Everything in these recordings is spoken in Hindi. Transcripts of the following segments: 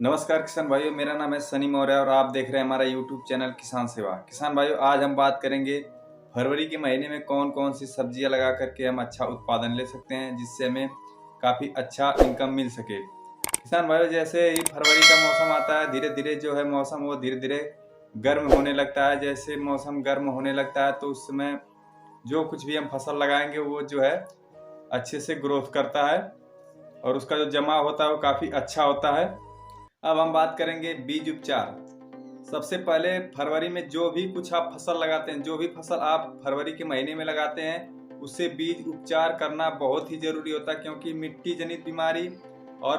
नमस्कार किसान भाइयों, मेरा नाम है सनी मौर्य और आप देख रहे हैं हमारा यूट्यूब चैनल किसान सेवा। किसान भाइयों, आज हम बात करेंगे फरवरी के महीने में कौन कौन सी सब्जियां लगा करके हम अच्छा उत्पादन ले सकते हैं, जिससे हमें काफ़ी अच्छा इनकम मिल सके। किसान भाइयों, जैसे ही फरवरी का मौसम आता है, धीरे धीरे जो है मौसम वो धीरे धीरे गर्म होने लगता है। जैसे मौसम गर्म होने लगता है तो उस समय जो कुछ भी हम फसल लगाएंगे वो जो है अच्छे से ग्रोथ करता है और उसका जो जमा होता है वो काफ़ी अच्छा होता है। अब हम बात करेंगे बीज उपचार। सबसे पहले फरवरी में जो भी कुछ आप फसल लगाते हैं, जो भी फसल आप फरवरी के महीने में लगाते हैं, उससे बीज उपचार करना बहुत ही जरूरी होता है, क्योंकि मिट्टी जनित बीमारी और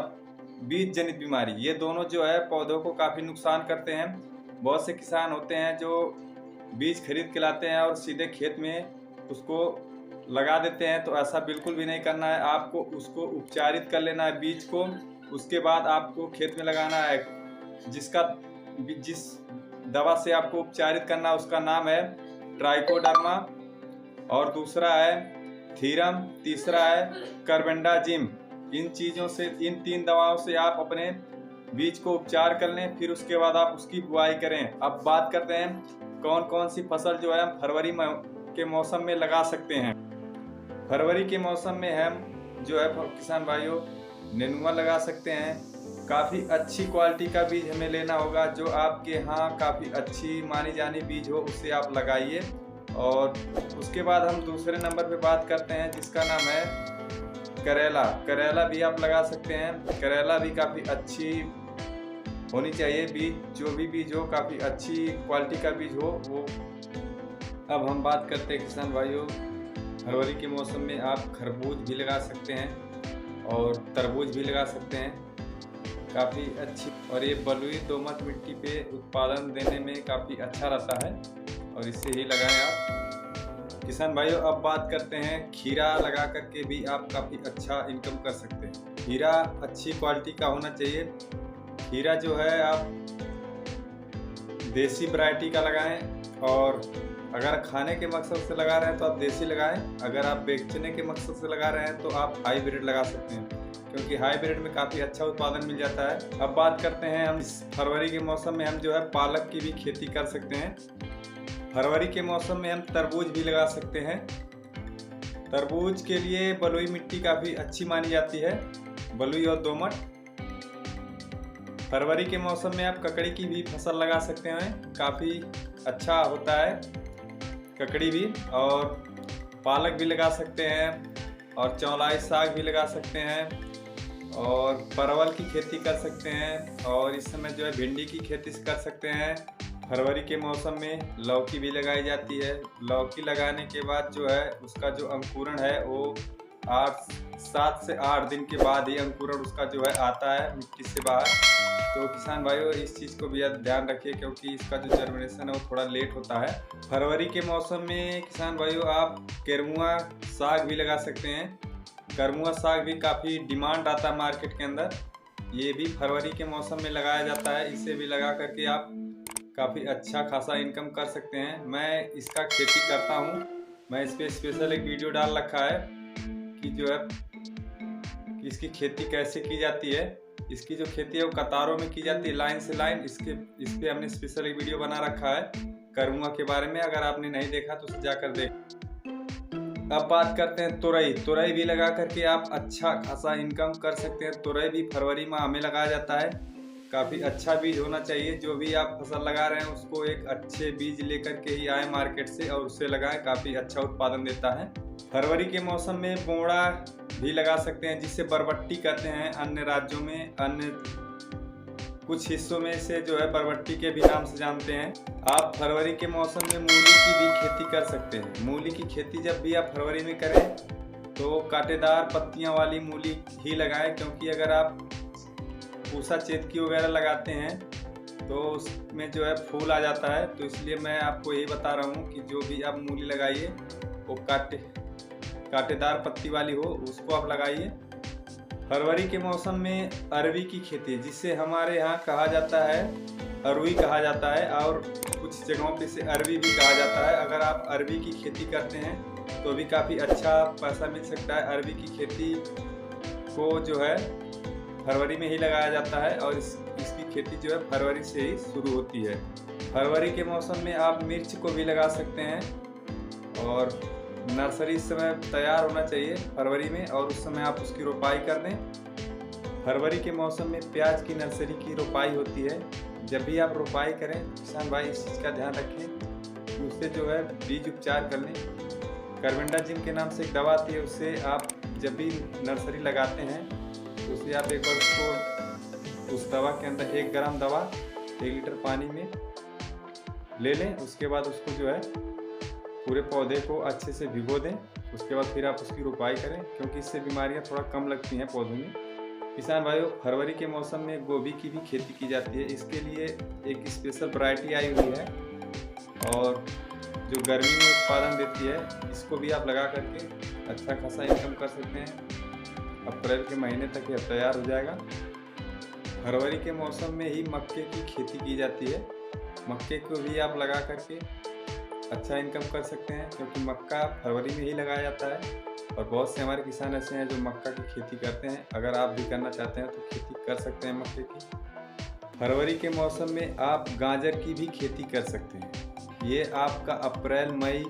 बीज जनित बीमारी ये दोनों जो है पौधों को काफ़ी नुकसान करते हैं। बहुत से किसान होते हैं जो बीज खरीद के लाते हैं और सीधे खेत में उसको लगा देते हैं, तो ऐसा बिल्कुल भी नहीं करना है। आपको उसको उपचारित कर लेना है बीज को, उसके बाद आपको खेत में लगाना है। जिस दवा से आपको उपचारित करना है उसका नाम है ट्राइकोडर्मा, और दूसरा है थीरम, तीसरा है कार्बेंडाजिम। इन चीज़ों से, इन 3 दवाओं से आप अपने बीज को उपचार कर लें, फिर उसके बाद आप उसकी बुआई करें। अब बात करते हैं कौन कौन सी फसल जो है हम फरवरी के मौसम में लगा सकते हैं। फरवरी के मौसम में हम जो है किसान भाइयों नेनुआ लगा सकते हैं। काफ़ी अच्छी क्वालिटी का बीज हमें लेना होगा, जो आपके यहाँ काफ़ी अच्छी मानी जानी बीज हो, उसे आप लगाइए। और उसके बाद हम दूसरे नंबर पे बात करते हैं जिसका नाम है करेला। करेला भी आप लगा सकते हैं। करेला भी काफ़ी अच्छी होनी चाहिए बीज, जो भी बीज हो काफ़ी अच्छी क्वालिटी का बीज हो वो। अब हम बात करते हैं किसान भाइयों, फरवरी के मौसम में आप खरबूज भी लगा सकते हैं और तरबूज भी लगा सकते हैं, काफ़ी अच्छी। और ये बलुई दोमट मिट्टी पे उत्पादन देने में काफ़ी अच्छा रहता है और इससे ही लगाएं आप। किसान भाइयों, अब बात करते हैं खीरा लगा करके भी आप काफ़ी अच्छा इनकम कर सकते हैं। खीरा अच्छी क्वालिटी का होना चाहिए। खीरा जो है आप देसी वैरायटी का लगाएं, और अगर खाने के मकसद से लगा रहे हैं तो आप देसी लगाएं। अगर आप बेचने के मकसद से लगा रहे हैं तो आप हाइब्रिड लगा सकते हैं, क्योंकि हाइब्रिड में काफ़ी अच्छा उत्पादन मिल जाता है। अब बात करते हैं हम इस फरवरी के मौसम में हम जो है पालक की भी खेती कर सकते हैं। फरवरी के मौसम में हम तरबूज भी लगा सकते हैं। तरबूज के लिए बलुई मिट्टी काफ़ी अच्छी मानी जाती है, बलुई और दोमट। फरवरी के मौसम में आप ककड़ी की भी फसल लगा सकते हैं, काफ़ी अच्छा होता है ककड़ी भी। और पालक भी लगा सकते हैं, और चौलाई साग भी लगा सकते हैं, और परवल की खेती कर सकते हैं, और इस समय जो है भिंडी की खेती कर सकते हैं। फरवरी के मौसम में लौकी भी लगाई जाती है। लौकी लगाने के बाद जो है उसका जो अंकुरण है वो 7 से 8 दिन के बाद ही अंकुरण उसका जो है आता है मिट्टी से बाहर। तो किसान भाइयों इस चीज़ को भी ध्यान रखिए, क्योंकि इसका जो जर्मिनेशन है वो थोड़ा लेट होता है। फरवरी के मौसम में किसान भाइयों आप केरमुआ साग भी लगा सकते हैं। केरमुआ साग भी काफ़ी डिमांड आता है मार्केट के अंदर, ये भी फरवरी के मौसम में लगाया जाता है। इसे भी लगा करके आप काफ़ी अच्छा खासा इनकम कर सकते हैं। मैं इसका खेती करता हूँ, मैं इस पर स्पेशल एक वीडियो डाल रखा है कि जो है कि इसकी खेती कैसे की जाती है। इसकी जो खेती है वो कतारों में की जाती है, लाइन से लाइन। इस पे हमने स्पेशल एक वीडियो बना रखा है केरमुआ के बारे में, अगर आपने नहीं देखा तो उसे जाकर देख। अब बात करते हैं तुरई। तुरई भी लगा करके आप अच्छा खासा इनकम कर सकते हैं। तुरई भी फरवरी माह में लगाया जाता है। काफ़ी अच्छा बीज होना चाहिए। जो भी आप फसल लगा रहे हैं उसको एक अच्छे बीज लेकर के ही आए मार्केट से और उससे लगाएं, काफ़ी अच्छा उत्पादन देता है। फरवरी के मौसम में बोड़ा भी लगा सकते हैं, जिससे बरबट्टी कहते हैं अन्य राज्यों में, अन्य कुछ हिस्सों में से जो है बरबट्टी के भी नाम से जानते हैं। आप फरवरी के मौसम में मूली की भी खेती कर सकते हैं। मूली की खेती जब भी आप फरवरी में करें तो कांटेदार पत्तियां वाली मूली ही लगाएं, क्योंकि अगर आप पूसा चेतकी वगैरह लगाते हैं तो उसमें जो है फूल आ जाता है। तो इसलिए मैं आपको यही बता रहा हूँ कि जो भी आप मूली लगाइए वो कांटेदार पत्ती वाली हो, उसको आप लगाइए। फरवरी के मौसम में अरवी की खेती, जिसे हमारे यहाँ कहा जाता है अरवी कहा जाता है, और कुछ जगहों पे से अरवी भी कहा जाता है। अगर आप अरवी की खेती करते हैं तो भी काफ़ी अच्छा पैसा मिल सकता है। अरवी की खेती को जो है फरवरी में ही लगाया जाता है और इसकी खेती जो है फरवरी से ही शुरू होती है। फरवरी के मौसम में आप मिर्च को भी लगा सकते हैं और नर्सरी इस समय तैयार होना चाहिए फरवरी में, और उस समय आप उसकी रोपाई कर दें। फरवरी के मौसम में प्याज की नर्सरी की रोपाई होती है। जब भी आप रोपाई करें किसान भाई इस चीज़ का ध्यान रखें कि उससे जो है बीज उपचार कर लें। कार्बेंडाजिम के नाम से एक दवा आती है, उससे आप जब भी नर्सरी लगाते हैं तो उससे आप एक बार उसको उस दवा के अंदर 1 ग्राम दवा 1 लीटर पानी में ले लें। उसके बाद उसको जो है पूरे पौधे को अच्छे से भिगो दें। उसके बाद फिर आप उसकी रोपाई करें, क्योंकि इससे बीमारियां थोड़ा कम लगती हैं पौधों में। किसान भाइयों, फरवरी के मौसम में गोभी की भी खेती की जाती है। इसके लिए एक स्पेशल वैरायटी आई हुई है और जो गर्मी में उत्पादन देती है, इसको भी आप लगा करके अच्छा खासा इनकम कर सकते हैं। अप्रैल के महीने तक यह तैयार हो जाएगा। फरवरी के मौसम में ही मक्के की खेती की जाती है। मक्के को भी आप लगा करके अच्छा इनकम कर सकते हैं, क्योंकि मक्का फरवरी में ही लगाया जाता है और बहुत से हमारे किसान ऐसे हैं जो मक्का की खेती करते हैं। अगर आप भी करना चाहते हैं तो खेती कर सकते हैं मक्के की। फरवरी के मौसम में आप गाजर की भी खेती कर सकते हैं। ये आपका अप्रैल मई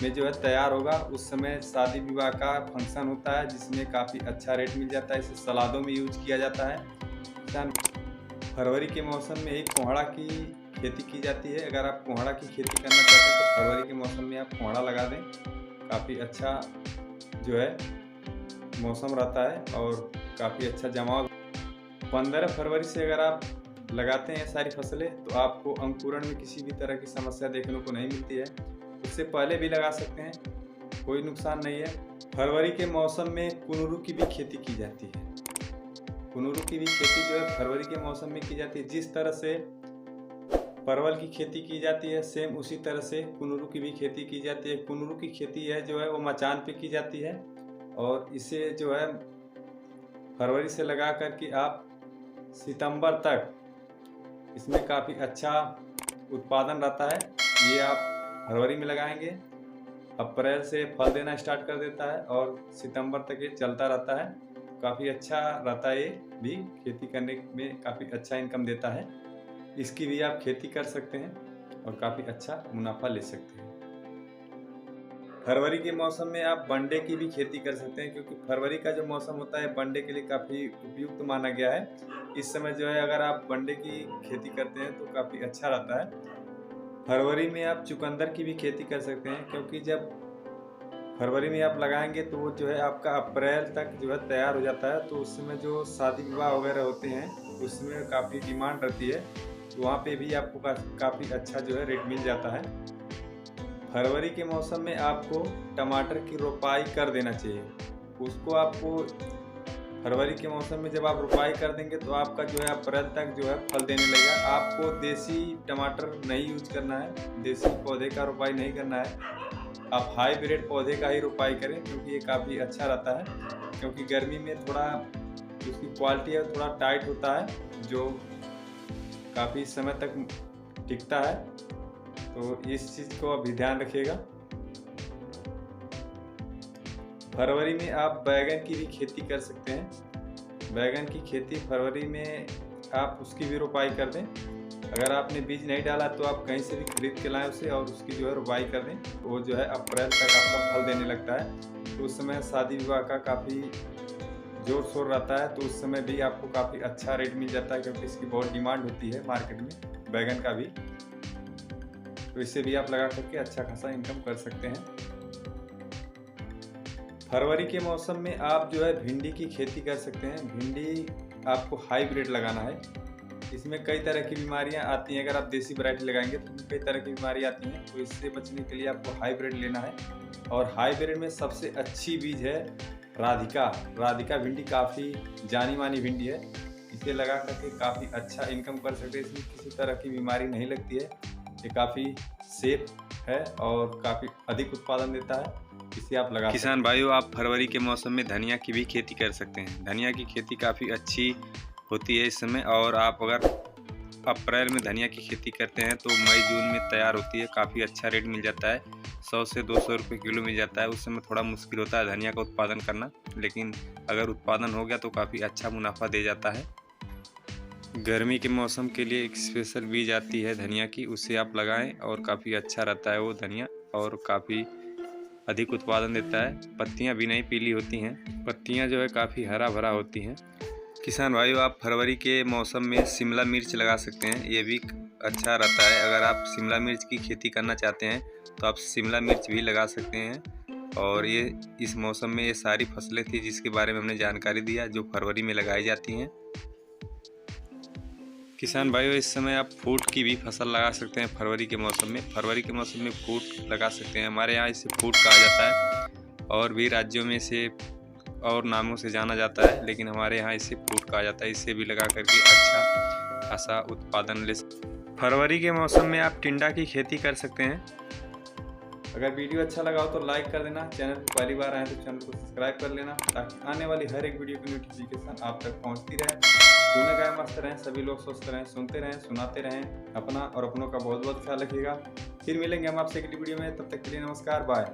में जो है तैयार होगा। उस समय शादी विवाह का फंक्शन होता है जिसमें काफ़ी अच्छा रेट मिल जाता है। इसे सलादों में यूज किया जाता है। फरवरी के मौसम में ही कोहड़ा की खेती की जाती है। अगर आप कोहड़ा की खेती करना चाहते हैं तो फरवरी के मौसम में आप कोहड़ा लगा दें। काफ़ी अच्छा जो है मौसम रहता है और काफ़ी अच्छा जमाव। 15 फरवरी से अगर आप लगाते हैं सारी फसलें तो आपको अंकुरण में किसी भी तरह की समस्या देखने को नहीं मिलती है। उससे पहले भी लगा सकते हैं, कोई नुकसान नहीं है। फरवरी के मौसम में कुनुरु की भी खेती की जाती है। कुनुरु की भी खेती जो है फरवरी के मौसम में की जाती है। जिस तरह से परवल की खेती की जाती है, सेम उसी तरह से कुनुरु की भी खेती की जाती है। कुनुरु की खेती है जो है वो मचान पे की जाती है और इसे जो है फरवरी से लगा करके आप सितंबर तक इसमें काफ़ी अच्छा उत्पादन रहता है। ये आप फरवरी में लगाएंगे, अप्रैल से फल देना स्टार्ट कर देता है और सितंबर तक ये चलता रहता है। काफ़ी अच्छा रहता है, ये भी खेती करने में काफ़ी अच्छा इनकम देता है। इसकी भी आप खेती कर सकते हैं और काफ़ी अच्छा मुनाफा ले सकते हैं। फरवरी के मौसम में आप बंडे की भी खेती कर सकते हैं, क्योंकि फरवरी का जो मौसम होता है बंडे के लिए काफ़ी उपयुक्त माना गया है। इस समय जो है अगर आप बंडे की खेती करते हैं तो काफ़ी अच्छा रहता है। फरवरी में आप चुकंदर की भी खेती कर सकते हैं, क्योंकि जब फरवरी में आप लगाएंगे तो वो जो है आपका अप्रैल तक जो है तैयार हो जाता है। तो उस समय जो शादी विवाह वगैरह होते हैं उसमें काफ़ी डिमांड रहती है, तो वहाँ पे भी आपको काफ़ी अच्छा जो है रेट मिल जाता है। फरवरी के मौसम में आपको टमाटर की रोपाई कर देना चाहिए। उसको आपको फरवरी के मौसम में जब आप रोपाई कर देंगे तो आपका जो है अप्रैल तक जो है फल देने लगेगा। आपको देसी टमाटर नहीं यूज करना है, देसी पौधे का रोपाई नहीं करना है। आप हाईब्रिड पौधे का ही रोपाई करें, क्योंकि ये काफ़ी अच्छा रहता है। क्योंकि गर्मी में थोड़ा उसकी क्वालिटी है थोड़ा टाइट होता है, जो काफ़ी समय तक टिकता है। तो इस चीज़ को अभी ध्यान रखिएगा। फरवरी में आप बैगन की भी खेती कर सकते हैं। बैगन की खेती फरवरी में आप उसकी भी रोपाई कर दें। अगर आपने बीज नहीं डाला तो आप कहीं से भी खरीद के लाएं उसे और उसकी जो है रोपाई कर दें। वो जो है अप्रैल तक आपका फल देने लगता है। तो उस समय शादी विवाह का काफ़ी जोर शोर रहता है, तो उस समय भी आपको काफ़ी अच्छा रेट मिल जाता है, क्योंकि इसकी बहुत डिमांड होती है मार्केट में बैगन का भी। तो इसे भी आप लगा करके अच्छा खासा इनकम कर सकते हैं। फरवरी के मौसम में आप जो है भिंडी की खेती कर सकते हैं। भिंडी आपको हाईब्रिड लगाना है। इसमें कई तरह की बीमारियां आती हैं। अगर आप देसी वैरायटी लगाएंगे तो कई तरह की बीमारियां आती हैं, तो इससे बचने के लिए आपको हाईब्रिड लेना है। और हाईब्रिड में सबसे अच्छी बीज है राधिका। राधिका भिंडी काफ़ी जानी मानी भिंडी है। इसे लगा करके काफ़ी अच्छा इनकम कर सकते हैं। इसमें किसी तरह की बीमारी नहीं लगती है। ये काफ़ी सेफ है और काफ़ी अधिक उत्पादन देता है। इसे आप लगा। किसान भाइयों, आप फरवरी के मौसम में धनिया की भी खेती कर सकते हैं। धनिया की खेती काफ़ी अच्छी होती है इस समय, और आप अगर अप्रैल में धनिया की खेती करते हैं तो मई जून में तैयार होती है। काफ़ी अच्छा रेट मिल जाता है। 100 से 200 रुपये किलो मिल जाता है। उस समय थोड़ा मुश्किल होता है धनिया का उत्पादन करना, लेकिन अगर उत्पादन हो गया तो काफ़ी अच्छा मुनाफा दे जाता है। गर्मी के मौसम के लिए एक स्पेशल बीज आती है धनिया की, उसे आप लगाएं और काफ़ी अच्छा रहता है वो धनिया, और काफ़ी अधिक उत्पादन देता है। पत्तियां भी नहीं पीली होती हैं, पत्तियां जो है काफ़ी हरा भरा होती हैं। किसान भाइयों, आप फरवरी के मौसम में शिमला मिर्च लगा सकते हैं, ये भी अच्छा रहता है। अगर आप शिमला मिर्च की खेती करना चाहते हैं तो आप शिमला मिर्च भी लगा सकते हैं। और ये इस मौसम में ये सारी फसलें थी जिसके बारे में हमने जानकारी दिया, जो फरवरी में लगाई जाती हैं। किसान भाइयों, इस समय आप फूट की भी फसल लगा सकते हैं फरवरी के मौसम में। फरवरी के मौसम में फूट लगा सकते हैं, हमारे यहाँ इसे फूट कहा जाता है, और भी राज्यों में इसे और नामों से जाना जाता है, लेकिन हमारे यहाँ इसे फूट कहा जाता है। इसे भी लगा करके अच्छा खासा उत्पादन ले सकते हैं। फरवरी के मौसम में आप टिंडा की खेती कर सकते हैं। अगर वीडियो अच्छा लगा हो तो लाइक कर देना, चैनल पर पहली बार आए तो चैनल को सब्सक्राइब कर लेना, ताकि आने वाली हर एक वीडियो की नोटिफिकेशन आप तक पहुंचती रहे। दुनिया गाय मस्त रहें, सभी लोग स्वस्थ रहें, सुनते रहें, सुनाते रहें। अपना और अपनों का बहुत बहुत ख्याल रखिएगा। फिर मिलेंगे हम आपसे अगली वीडियो में, तब तक के लिए नमस्कार, बाय।